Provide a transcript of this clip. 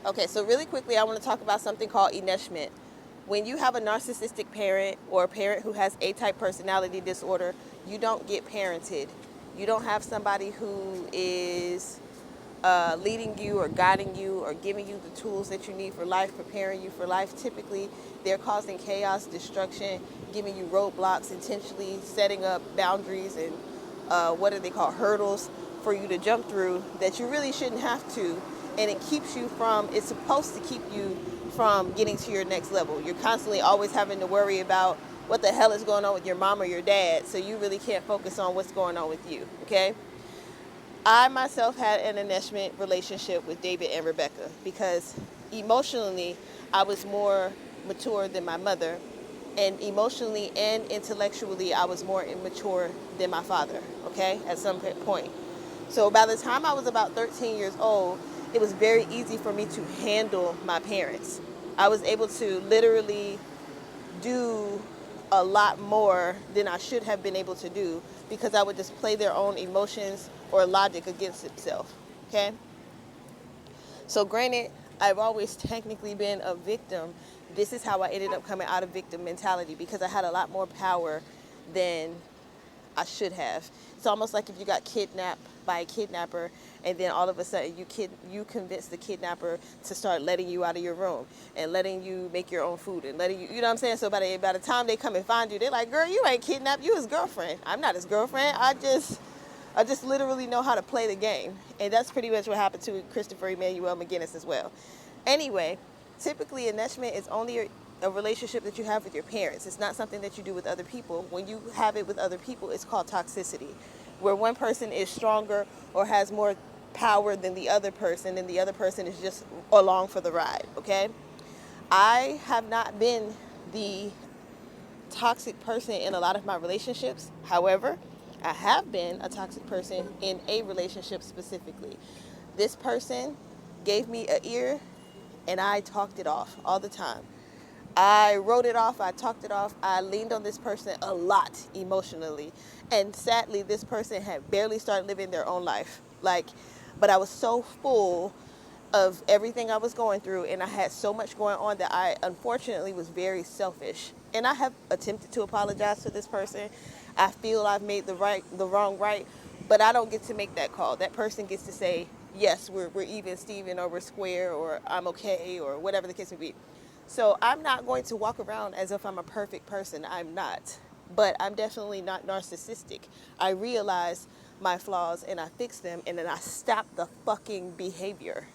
Okay, so really quickly, I want to talk about something called enmeshment. When you have a narcissistic parent or a parent who has A-type personality disorder, you don't get parented. You don't have somebody who is leading you or guiding you or giving you the tools that you need for life, preparing you for life. Typically, they're causing chaos, destruction, giving you roadblocks, intentionally setting up boundaries and what do they call hurdles for you to jump through that you really shouldn't have to. And it keeps you from, it's supposed to keep you from getting to your next level. You're constantly always having to worry about what the hell is going on with your mom or your dad, so you really can't focus on what's going on with you, okay? I myself had an enmeshment relationship with David and Rebecca because emotionally I was more mature than my mother, and emotionally and intellectually I was more immature than my father, okay, at some point. So by the time I was about 13 years old, it was very easy for me to handle my parents. I was able to literally do a lot more than I should have been able to do because I would just play their own emotions or logic against itself. Okay? So, granted, I've always technically been a victim. This is how I ended up coming out of victim mentality because I had a lot more power than I should have. It's almost like if you got kidnapped by a kidnapper and then all of a sudden you convince the kidnapper to start letting you out of your room and letting you make your own food and letting you know what I'm saying? So by the time they come and find you, they're like, "Girl, you ain't kidnapped, you his girlfriend." I'm not his girlfriend. I just literally know how to play the game. And that's pretty much what happened to Christopher Emmanuel McGinnis as well. Anyway, typically enmeshment is only a relationship that you have with your parents. It's not something that you do with other people. When you have it with other people, it's called toxicity, where one person is stronger or has more power than the other person, and the other person is just along for the ride, okay? I have not been the toxic person in a lot of my relationships. However, I have been a toxic person in a relationship specifically. This person gave me an ear and I talked it off all the time. I wrote it off, I talked it off, I leaned on this person a lot emotionally. And sadly, this person had barely started living their own life. But I was so full of everything I was going through, and I had so much going on that I unfortunately was very selfish. And I have attempted to apologize to this person. I feel I've made the wrong right, but I don't get to make that call. That person gets to say, yes, we're even Steven, or we're square, or I'm okay, or whatever the case may be. So I'm not going to walk around as if I'm a perfect person. I'm not. But I'm definitely not narcissistic. I realize my flaws and I fix them and then I stop the fucking behavior.